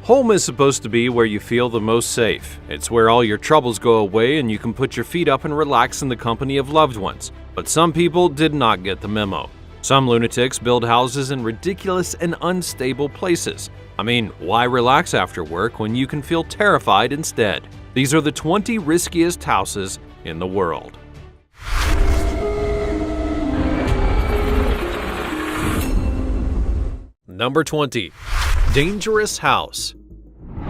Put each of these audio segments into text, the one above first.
Home is supposed to be where you feel the most safe. It's where all your troubles go away and you can put your feet up and relax in the company of loved ones. But some people did not get the memo. Some lunatics build houses in ridiculous and unstable places. I mean, why relax after work when you can feel terrified instead? These are the 20 riskiest houses in the world. Number 20. Dangerous house.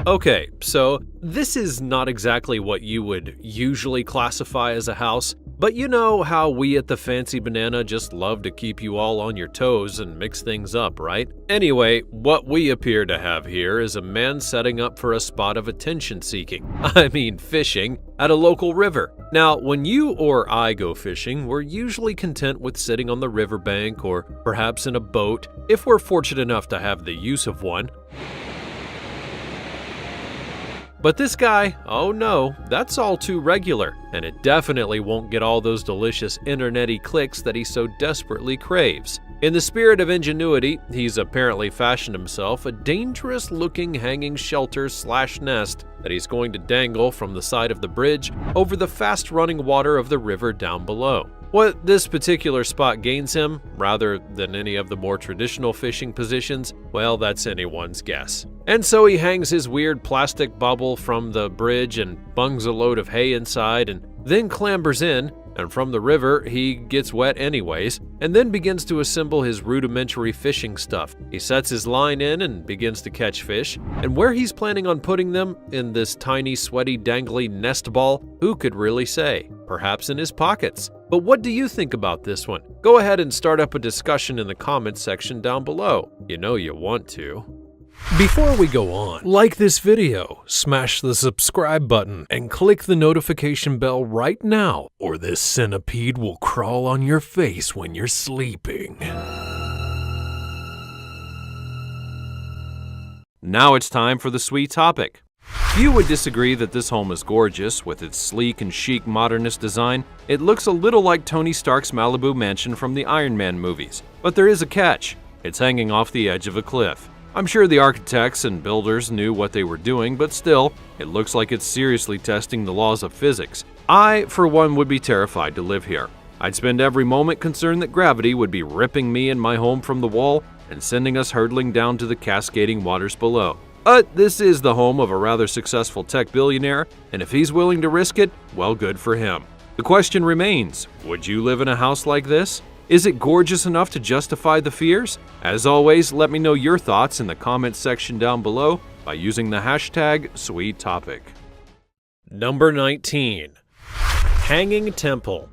Okay, so this is not exactly what you would usually classify as a house, but you know how we at the Fancy Banana just love to keep you all on your toes and mix things up, right? Anyway, what we appear to have here is a man setting up for a spot of attention-seeking, fishing, at a local river. Now, when you or I go fishing, we're usually content with sitting on the riverbank or perhaps in a boat, if we're fortunate enough to have the use of one. But this guy, oh no, that's all too regular, and it definitely won't get all those delicious internet-y clicks that he so desperately craves. In the spirit of ingenuity, he's apparently fashioned himself a dangerous-looking hanging shelter/nest that he's going to dangle from the side of the bridge over the fast-running water of the river down below. What this particular spot gains him, rather than any of the more traditional fishing positions, well, that's anyone's guess. And so he hangs his weird plastic bubble from the bridge and bungs a load of hay inside and then clambers in, and from the river he gets wet anyways, and then begins to assemble his rudimentary fishing stuff. He sets his line in and begins to catch fish, and where he's planning on putting them, in this tiny, sweaty, dangly nest ball, who could really say? Perhaps in his pockets. But what do you think about this one? Go ahead and start up a discussion in the comments section down below. You know you want to. Before we go on, like this video, smash the subscribe button, and click the notification bell right now, or this centipede will crawl on your face when you're sleeping. Now it's time for the sweet topic. Few would disagree that this home is gorgeous. With its sleek and chic modernist design, it looks a little like Tony Stark's Malibu mansion from the Iron Man movies. But there is a catch. It's hanging off the edge of a cliff. I'm sure the architects and builders knew what they were doing, but still, it looks like it's seriously testing the laws of physics. I, for one, would be terrified to live here. I'd spend every moment concerned that gravity would be ripping me and my home from the wall and sending us hurtling down to the cascading waters below. But this is the home of a rather successful tech billionaire, and if he's willing to risk it, well, good for him. The question remains, would you live in a house like this? Is it gorgeous enough to justify the fears? As always, let me know your thoughts in the comments section down below by using the hashtag #SweetTopic. Number 19. Hanging Temple.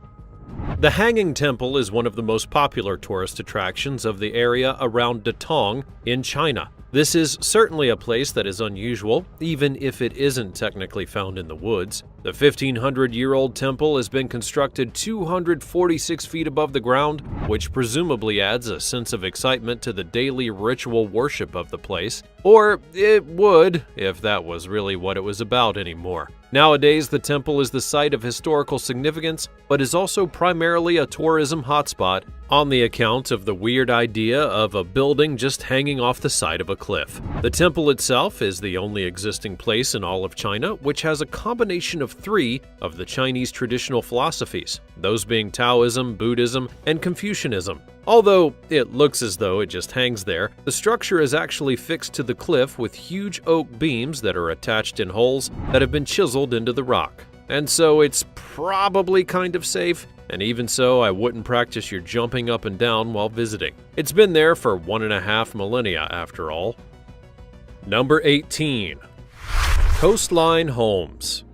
The Hanging Temple is one of the most popular tourist attractions of the area around Datong in China. This is certainly a place that is unusual, even if it isn't technically found in the woods. The 1,500-year-old temple has been constructed 246 feet above the ground, which presumably adds a sense of excitement to the daily ritual worship of the place. Or it would, if that was really what it was about anymore. Nowadays, the temple is the site of historical significance, but is also primarily a tourism hotspot on the account of the weird idea of a building just hanging off the side of a cliff. The temple itself is the only existing place in all of China which has a combination of three of the Chinese traditional philosophies, those being Taoism, Buddhism, and Confucianism. Although it looks as though it just hangs there, the structure is actually fixed to the cliff with huge oak beams that are attached in holes that have been chiseled into the rock. And so it's probably kind of safe, and even so, I wouldn't practice your jumping up and down while visiting. It's been there for 1.5 millennia after all. Number 18. Coastline Homes.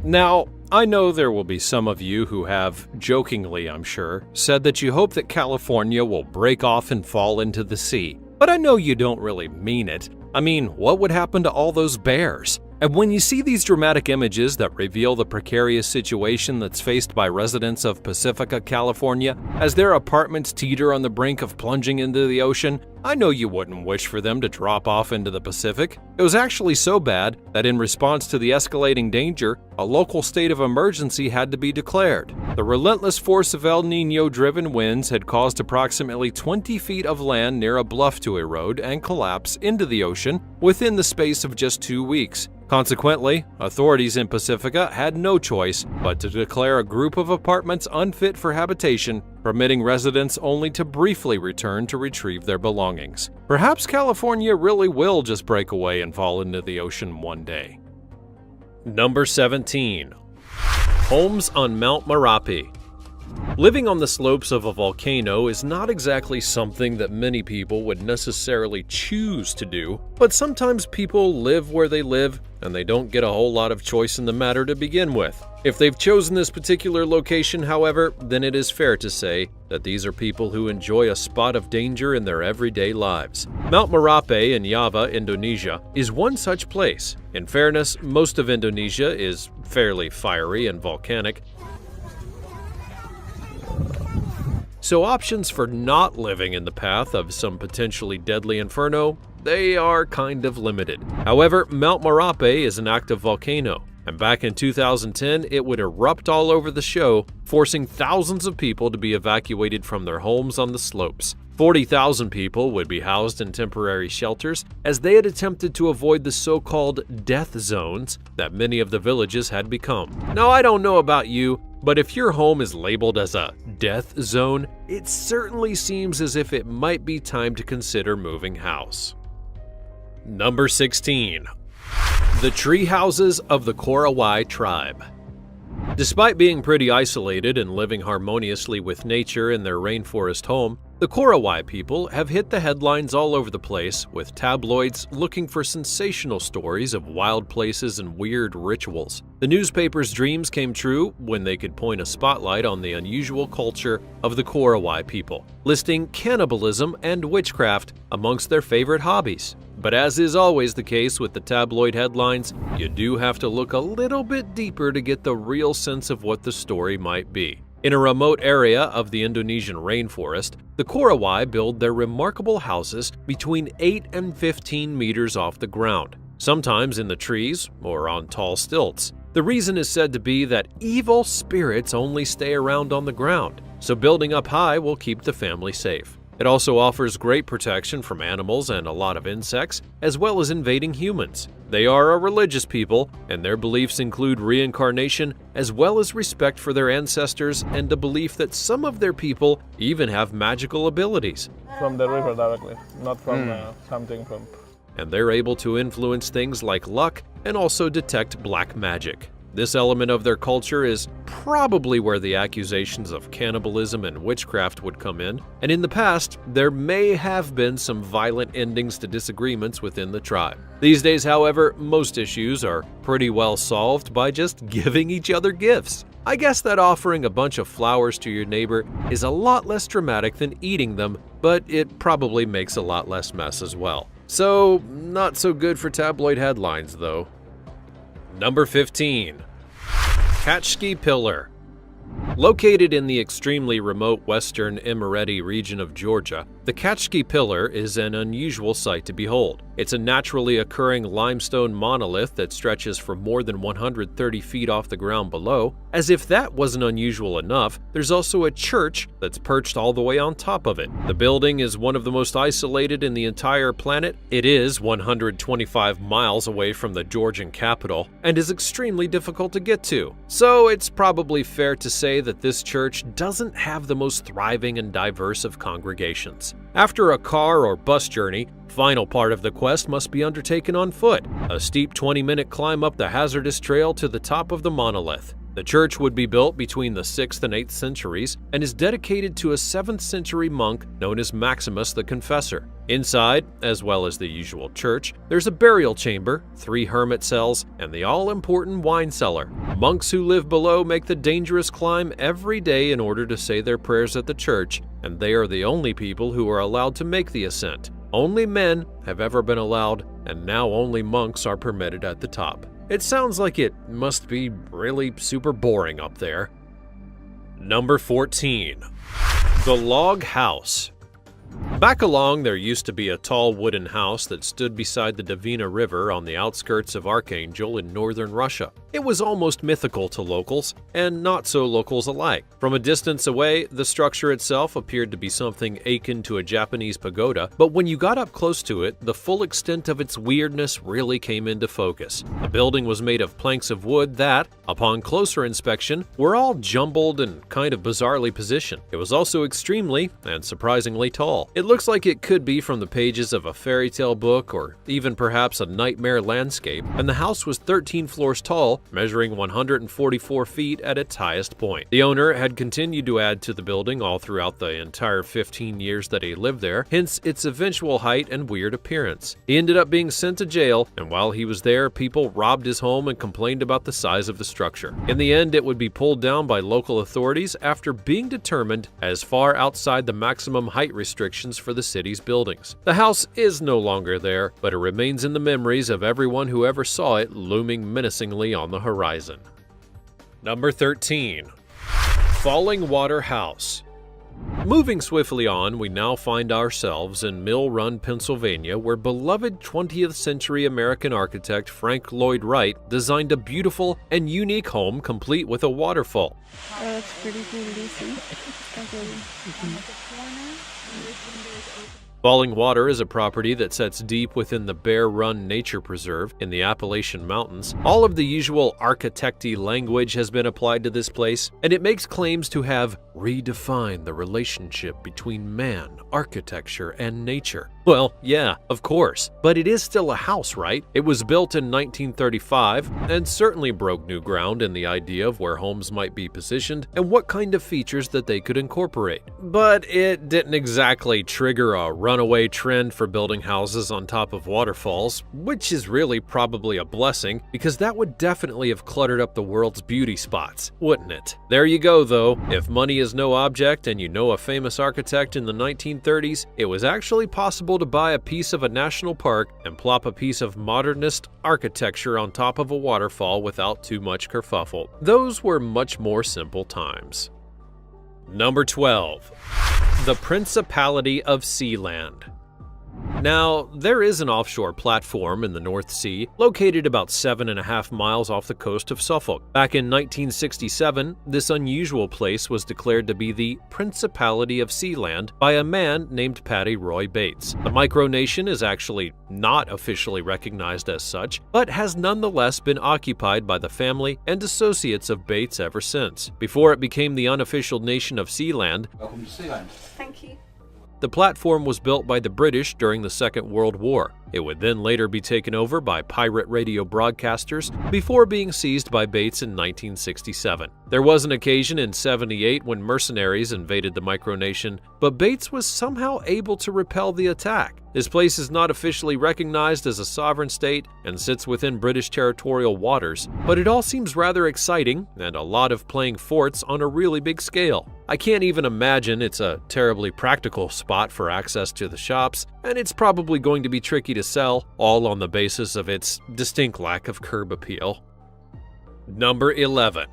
Now, I know there will be some of you who have, jokingly I'm sure, said that you hope that California will break off and fall into the sea. But I know you don't really mean it. I mean, what would happen to all those bears? And when you see these dramatic images that reveal the precarious situation that's faced by residents of Pacifica, California, as their apartments teeter on the brink of plunging into the ocean, I know you wouldn't wish for them to drop off into the Pacific. It was actually so bad that in response to the escalating danger, a local state of emergency had to be declared. The relentless force of El Niño-driven winds had caused approximately 20 feet of land near a bluff to erode and collapse into the ocean within the space of just 2 weeks. Consequently, authorities in Pacifica had no choice but to declare a group of apartments unfit for habitation, permitting residents only to briefly return to retrieve their belongings. Perhaps California really will just break away and fall into the ocean one day. Number 17. Homes on Mount Merapi. Living on the slopes of a volcano is not exactly something that many people would necessarily choose to do, but sometimes people live where they live and they don't get a whole lot of choice in the matter to begin with. If they've chosen this particular location, however, then it is fair to say that these are people who enjoy a spot of danger in their everyday lives. Mount Merapi in Java, Indonesia, is one such place. In fairness, most of Indonesia is fairly fiery and volcanic, so options for not living in the path of some potentially deadly inferno, they are kind of limited. However, Mount Merapi is an active volcano, and back in 2010 it would erupt all over the show, forcing thousands of people to be evacuated from their homes on the slopes. 40,000 people would be housed in temporary shelters as they had attempted to avoid the so-called death zones that many of the villages had become. Now, I don't know about you, but if your home is labeled as a death zone, it certainly seems as if it might be time to consider moving house. Number 16. The tree houses of the Korowai tribe. Despite being pretty isolated and living harmoniously with nature in their rainforest home, the Korowai people have hit the headlines all over the place, with tabloids looking for sensational stories of wild places and weird rituals. The newspaper's dreams came true when they could point a spotlight on the unusual culture of the Korowai people, listing cannibalism and witchcraft amongst their favorite hobbies. But as is always the case with the tabloid headlines, you do have to look a little bit deeper to get the real sense of what the story might be. In a remote area of the Indonesian rainforest, the Korowai build their remarkable houses between 8 and 15 meters off the ground, sometimes in the trees or on tall stilts. The reason is said to be that evil spirits only stay around on the ground, so building up high will keep the family safe. It also offers great protection from animals and a lot of insects, as well as invading humans. They are a religious people, and their beliefs include reincarnation, as well as respect for their ancestors and a belief that some of their people even have magical abilities. From the river directly, not from something from... And they're able to influence things like luck and also detect black magic. This element of their culture is probably where the accusations of cannibalism and witchcraft would come in, and in the past, there may have been some violent endings to disagreements within the tribe. These days, however, most issues are pretty well solved by just giving each other gifts. I guess that offering a bunch of flowers to your neighbor is a lot less dramatic than eating them, but it probably makes a lot less mess as well. So, not so good for tabloid headlines, though. Number 15. Kachki Pillar. Located in the extremely remote western Imereti region of Georgia, the Kachki Pillar is an unusual sight to behold. It's a naturally occurring limestone monolith that stretches for more than 130 feet off the ground below. As if that wasn't unusual enough, there's also a church that's perched all the way on top of it. The building is one of the most isolated in the entire planet. It is 125 miles away from the Georgian capital and is extremely difficult to get to. So it's probably fair to say that this church doesn't have the most thriving and diverse of congregations. After a car or bus journey, final part of the quest must be undertaken on foot, a steep 20-minute climb up the hazardous trail to the top of the monolith. The church would be built between the 6th and 8th centuries and is dedicated to a 7th century monk known as Maximus the Confessor. Inside, as well as the usual church, there's a burial chamber, 3 hermit cells, and the all-important wine cellar. Monks who live below make the dangerous climb every day in order to say their prayers at the church, and they are the only people who are allowed to make the ascent. Only men have ever been allowed, and now only monks are permitted at the top. It sounds like it must be really super boring up there. Number 14. The Log House. Back along, there used to be a tall wooden house that stood beside the Dvina River on the outskirts of Archangel in northern Russia. It was almost mythical to locals, and not so locals alike. From a distance away, the structure itself appeared to be something akin to a Japanese pagoda, but when you got up close to it, the full extent of its weirdness really came into focus. The building was made of planks of wood that, upon closer inspection, were all jumbled and kind of bizarrely positioned. It was also extremely and surprisingly tall. It looks like it could be from the pages of a fairy tale book or even perhaps a nightmare landscape, and the house was 13 floors tall, measuring 144 feet at its highest point. The owner had continued to add to the building all throughout the entire 15 years that he lived there, hence its eventual height and weird appearance. He ended up being sent to jail, and while he was there, people robbed his home and complained about the size of the structure. In the end, it would be pulled down by local authorities after being determined as far outside the maximum height restrictions for the city's buildings. The house is no longer there, but it remains in the memories of everyone who ever saw it looming menacingly on the horizon. Number 13. Falling Water House. Moving swiftly on, we now find ourselves in Mill Run, Pennsylvania, where beloved 20th century American architect Frank Lloyd Wright designed a beautiful and unique home complete with a waterfall. Oh, that's pretty cool to see. Falling Water is a property that sits deep within the Bear Run Nature Preserve in the Appalachian Mountains. All of the usual architecty language has been applied to this place, and it makes claims to have redefined the relationship between man, architecture, and nature. Well, yeah, of course, but it is still a house, right? It was built in 1935 and certainly broke new ground in the idea of where homes might be positioned and what kind of features that they could incorporate. But it didn't exactly trigger a runaway trend for building houses on top of waterfalls, which is really probably a blessing because that would definitely have cluttered up the world's beauty spots, wouldn't it? There you go, though. If money is no object and you know a famous architect in the 1930s, it was actually possible to buy a piece of a national park and plop a piece of modernist architecture on top of a waterfall without too much kerfuffle. Those were much more simple times. Number 12. The Principality of Sealand. Now, there is an offshore platform in the North Sea, located about 7.5 miles off the coast of Suffolk. Back in 1967, this unusual place was declared to be the Principality of Sealand by a man named Paddy Roy Bates. The micronation is actually not officially recognized as such, but has nonetheless been occupied by the family and associates of Bates ever since. Before it became the unofficial nation of Sealand, Welcome to Sealand. Thank you. the platform was built by the British during the Second World War. It would then later be taken over by pirate radio broadcasters before being seized by Bates in 1967. There was an occasion in '78 when mercenaries invaded the micronation, but Bates was somehow able to repel the attack. This place is not officially recognized as a sovereign state and sits within British territorial waters, but it all seems rather exciting and a lot of playing forts on a really big scale. I can't even imagine it's a terribly practical spot for access to the shops, and it's probably going to be tricky to sell, all on the basis of its distinct lack of curb appeal. Number 11.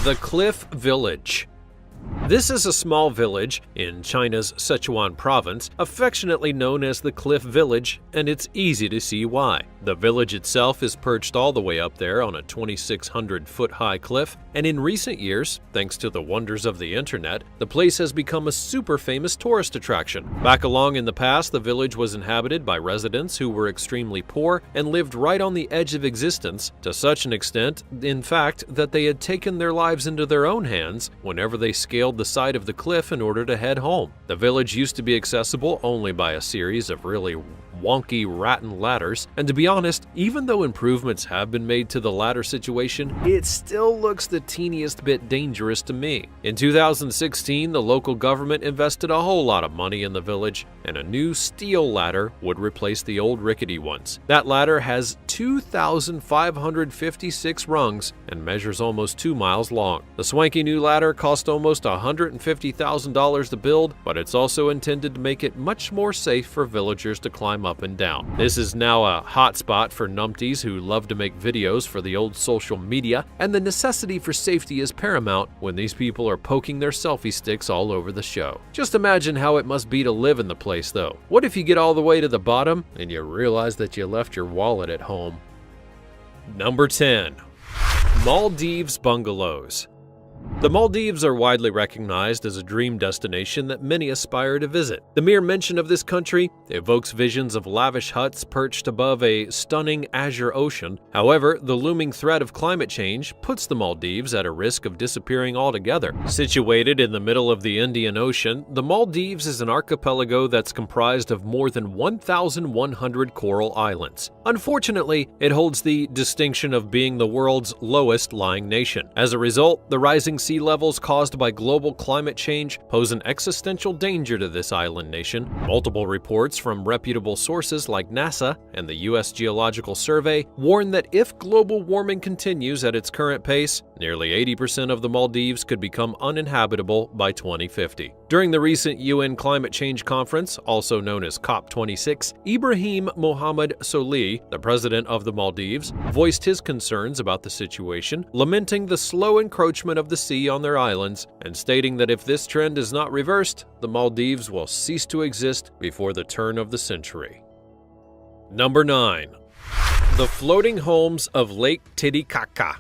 The Cliff Village. This is a small village in China's Sichuan province, affectionately known as the Cliff Village, and it's easy to see why. The village itself is perched all the way up there on a 2,600-foot-high cliff, and in recent years, thanks to the wonders of the internet, the place has become a super famous tourist attraction. Back along in the past, the village was inhabited by residents who were extremely poor and lived right on the edge of existence, to such an extent, in fact, that they had taken their lives into their own hands whenever they scaled the side of the cliff in order to head home. The village used to be accessible only by a series of really wonky rattan ladders, and to be honest, even though improvements have been made to the ladder situation, it still looks the teeniest bit dangerous to me. In 2016, the local government invested a whole lot of money in the village, and a new steel ladder would replace the old rickety ones. That ladder has 2,556 rungs and measures almost 2 miles long. The swanky new ladder cost almost $150,000 to build, but it's also intended to make it much more safe for villagers to climb up up and down. This is now a hotspot for numpties who love to make videos for the old social media, and the necessity for safety is paramount when these people are poking their selfie sticks all over the show. Just imagine how it must be to live in the place though. What if you get all the way to the bottom and you realize that you left your wallet at home? Number 10. Maldives bungalows. The Maldives are widely recognized as a dream destination that many aspire to visit. The mere mention of this country evokes visions of lavish huts perched above a stunning azure ocean. However, the looming threat of climate change puts the Maldives at a risk of disappearing altogether. Situated in the middle of the Indian Ocean, the Maldives is an archipelago that's comprised of more than 1,100 coral islands. Unfortunately, it holds the distinction of being the world's lowest lying nation. As a result, the rising sea levels caused by global climate change pose an existential danger to this island nation. Multiple reports from reputable sources like NASA and the U.S. Geological Survey warn that if global warming continues at its current pace, nearly 80% of the Maldives could become uninhabitable by 2050. During the recent UN Climate Change Conference, also known as COP26, Ibrahim Mohammed Solih, the president of the Maldives, voiced his concerns about the situation, lamenting the slow encroachment of the sea on their islands and stating that if this trend is not reversed, the Maldives will cease to exist before the turn of the century. Number 9. The floating homes of Lake Titicaca.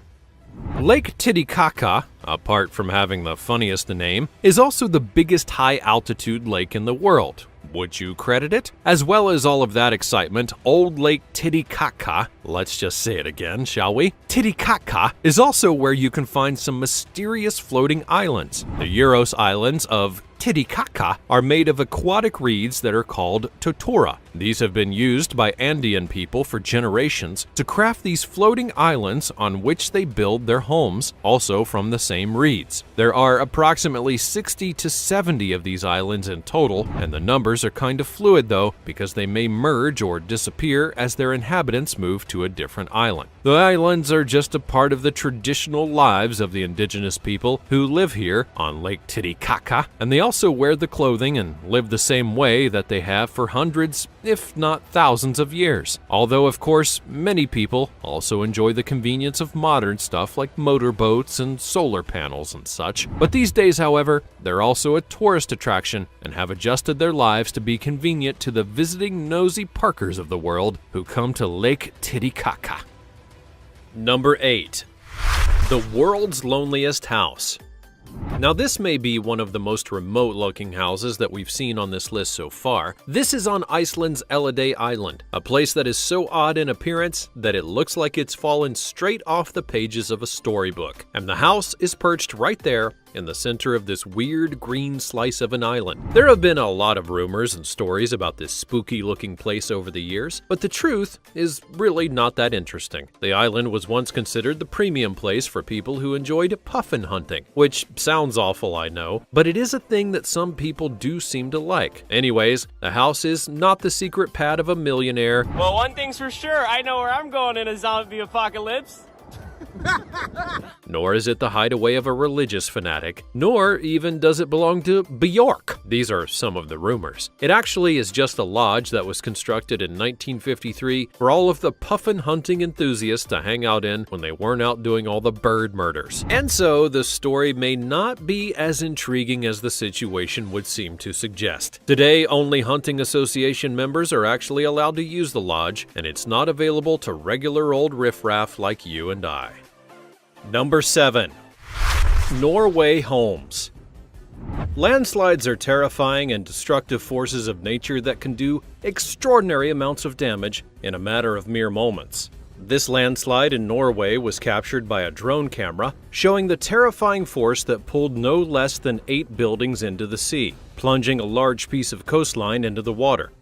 Lake Titicaca, apart from having the funniest name, is also the biggest high-altitude lake in the world. Would you credit it? As well as all of that excitement, Old Lake Titicaca, let's just say it again, shall we? Titicaca is also where you can find some mysterious floating islands. The Uros Islands of Titicaca are made of aquatic reeds that are called totora. These have been used by Andean people for generations to craft these floating islands on which they build their homes, also from the same reeds. There are approximately 60 to 70 of these islands in total, and the numbers are kind of fluid though, because they may merge or disappear as their inhabitants move to a different island. The islands are just a part of the traditional lives of the indigenous people who live here on Lake Titicaca, and they also wear the clothing and live the same way that they have for hundreds, if not thousands of years. Although, of course, many people also enjoy the convenience of modern stuff like motorboats and solar panels and such. But these days, however, they're also a tourist attraction and have adjusted their lives to be convenient to the visiting nosy parkers of the world who come to Lake Titicaca. Number 8. The world's loneliest house. Now, this may be one of the most remote-looking houses that we've seen on this list so far. This is on Iceland's Elliday Island, a place that is so odd in appearance that it looks like it's fallen straight off the pages of a storybook. And the house is perched right there in the center of this weird green slice of an island. There have been a lot of rumors and stories about this spooky-looking place over the years, but the truth is really not that interesting. The island was once considered the premium place for people who enjoyed puffin hunting, which sounds awful, I know, but it is a thing that some people do seem to like. Anyways, the house is not the secret pad of a millionaire. Well, one thing's for sure, I know where I'm going in a zombie apocalypse. Nor is it the hideaway of a religious fanatic, nor even does it belong to Bjork. These are some of the rumors. It actually is just a lodge that was constructed in 1953 for all of the puffin hunting enthusiasts to hang out in when they weren't out doing all the bird murders. And so the story may not be as intriguing as the situation would seem to suggest. Today, only hunting association members are actually allowed to use the lodge, and it's not available to regular old riffraff like you and I. Number 7. Norway homes. Landslides are terrifying and destructive forces of nature that can do extraordinary amounts of damage in a matter of mere moments. This landslide in Norway was captured by a drone camera, showing the terrifying force that pulled no less than 8 buildings into the sea, plunging a large piece of coastline into the water.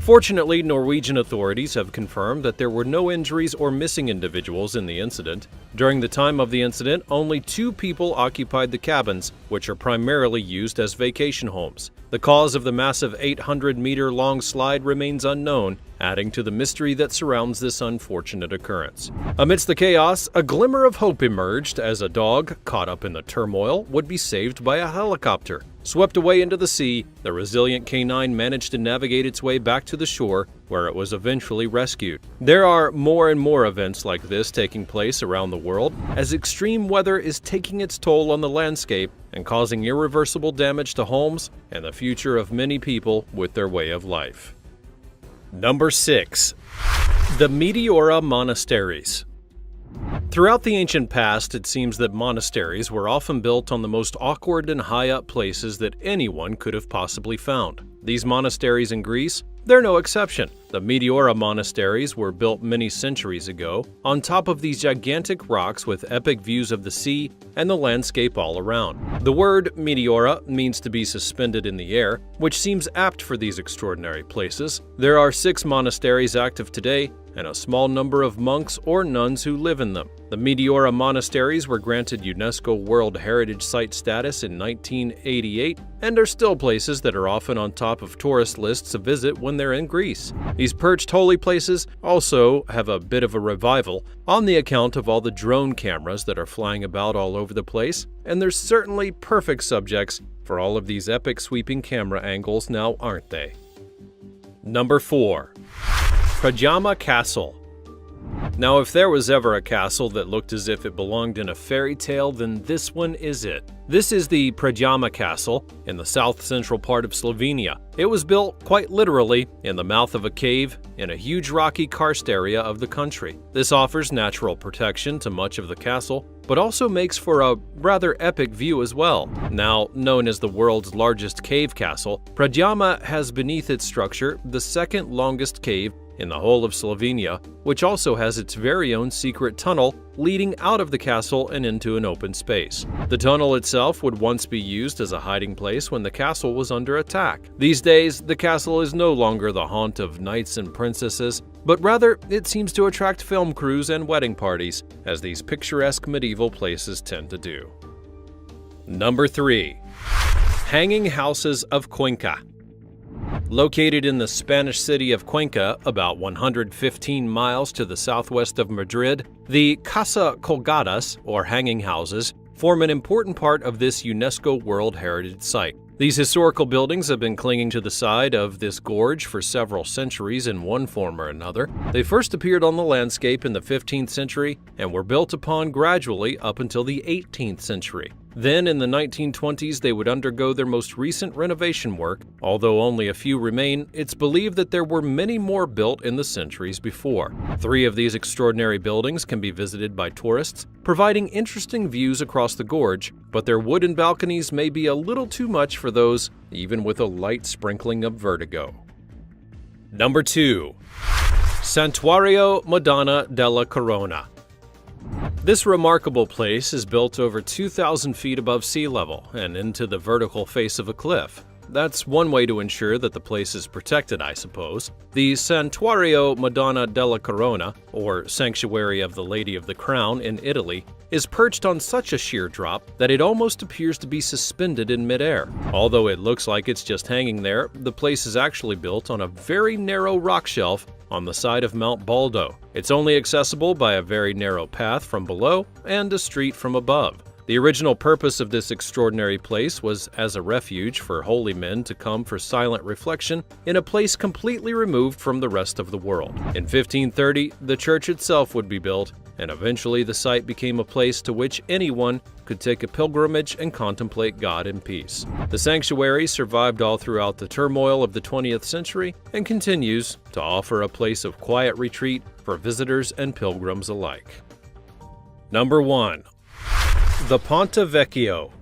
Fortunately, Norwegian authorities have confirmed that there were no injuries or missing individuals in the incident. During the time of the incident, only 2 people occupied the cabins, which are primarily used as vacation homes. The cause of the massive 800-meter-long slide remains unknown, adding to the mystery that surrounds this unfortunate occurrence. Amidst the chaos, a glimmer of hope emerged as a dog, caught up in the turmoil, would be saved by a helicopter. Swept away into the sea, the resilient canine managed to navigate its way back to the shore, where it was eventually rescued. There are more and more events like this taking place around the world, as extreme weather is taking its toll on the landscape and causing irreversible damage to homes and the future of many people with their way of life. Number 6. The Meteora Monasteries. Throughout the ancient past, it seems that monasteries were often built on the most awkward and high-up places that anyone could have possibly found. These monasteries in Greece, they're no exception. The Meteora monasteries were built many centuries ago on top of these gigantic rocks with epic views of the sea and the landscape all around. The word Meteora means to be suspended in the air, which seems apt for these extraordinary places. There are 6 monasteries active today, and a small number of monks or nuns who live in them. The Meteora monasteries were granted UNESCO World Heritage Site status in 1988 and are still places that are often on top of tourist lists to visit when they're in Greece. These perched holy places also have a bit of a revival on the account of all the drone cameras that are flying about all over the place, and they're certainly perfect subjects for all of these epic sweeping camera angles now, aren't they? Number 4. Prajama Castle. Now, if there was ever a castle that looked as if it belonged in a fairy tale, then this one is it. This is the Prajama Castle in the south-central part of Slovenia. It was built, quite literally, in the mouth of a cave in a huge rocky karst area of the country. This offers natural protection to much of the castle, but also makes for a rather epic view as well. Now, known as the world's largest cave castle, Prajama has beneath its structure the second longest cave in the whole of Slovenia, which also has its very own secret tunnel leading out of the castle and into an open space. The tunnel itself would once be used as a hiding place when the castle was under attack. These days, the castle is no longer the haunt of knights and princesses, but rather it seems to attract film crews and wedding parties, as these picturesque medieval places tend to do. Number 3. Hanging Houses of Cuenca. Located in the Spanish city of Cuenca, about 115 miles to the southwest of Madrid, the Casa Colgadas, or hanging houses, form an important part of this UNESCO World Heritage Site. These historical buildings have been clinging to the side of this gorge for several centuries in one form or another. They first appeared on the landscape in the 15th century and were built upon gradually up until the 18th century. Then, in the 1920s, they would undergo their most recent renovation work. Although only a few remain, it's believed that there were many more built in the centuries before. 3 of these extraordinary buildings can be visited by tourists, providing interesting views across the gorge, but their wooden balconies may be a little too much for those, even with a light sprinkling of vertigo. Number 2. Santuario Madonna della Corona. This remarkable place is built over 2,000 feet above sea level and into the vertical face of a cliff. That's one way to ensure that the place is protected, I suppose. The Santuario Madonna della Corona, or Sanctuary of the Lady of the Crown in Italy, is perched on such a sheer drop that it almost appears to be suspended in midair. Although it looks like it's just hanging there, the place is actually built on a very narrow rock shelf on the side of Mount Baldo. It's only accessible by a very narrow path from below and a street from above. The original purpose of this extraordinary place was as a refuge for holy men to come for silent reflection in a place completely removed from the rest of the world. In 1530, the church itself would be built, and eventually the site became a place to which anyone could take a pilgrimage and contemplate God in peace. The sanctuary survived all throughout the turmoil of the 20th century and continues to offer a place of quiet retreat for visitors and pilgrims alike. Number 1. The Ponte Vecchio.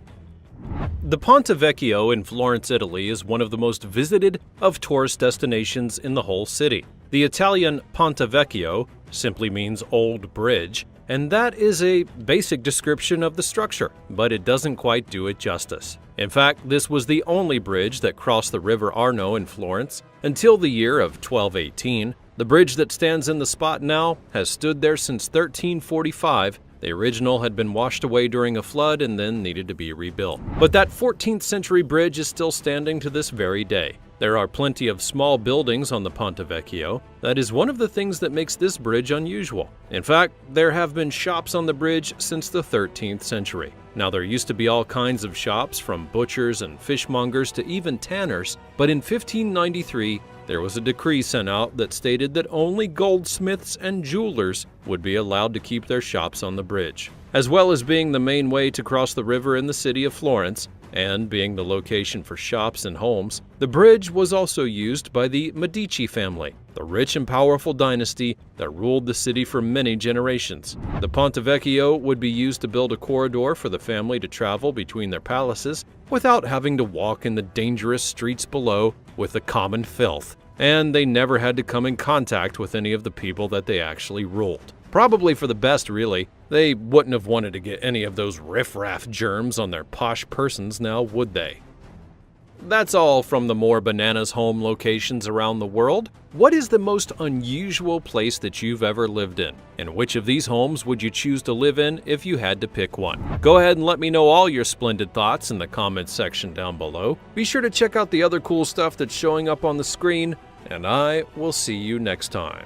The Ponte Vecchio in Florence, Italy is one of the most visited of tourist destinations in the whole city. The Italian Ponte Vecchio simply means old bridge, and that is a basic description of the structure, but it doesn't quite do it justice. In fact, this was the only bridge that crossed the River Arno in Florence until the year of 1218. The bridge that stands in the spot now has stood there since 1345. The original had been washed away during a flood and then needed to be rebuilt. But that 14th century bridge is still standing to this very day. There are plenty of small buildings on the Ponte Vecchio. That is one of the things that makes this bridge unusual. In fact, there have been shops on the bridge since the 13th century. Now, there used to be all kinds of shops, from butchers and fishmongers to even tanners, but in 1593, there was a decree sent out that stated that only goldsmiths and jewelers would be allowed to keep their shops on the bridge. As well as being the main way to cross the river in the city of Florence, and being the location for shops and homes, the bridge was also used by the Medici family, the rich and powerful dynasty that ruled the city for many generations. The Ponte Vecchio would be used to build a corridor for the family to travel between their palaces without having to walk in the dangerous streets below with the common filth, and they never had to come in contact with any of the people that they actually ruled. Probably for the best, really. They wouldn't have wanted to get any of those riffraff germs on their posh persons now, would they? That's all from the more bananas home locations around the world. What is the most unusual place that you've ever lived in? And which of these homes would you choose to live in if you had to pick one? Go ahead and let me know all your splendid thoughts in the comments section down below. Be sure to check out the other cool stuff that's showing up on the screen, and I will see you next time.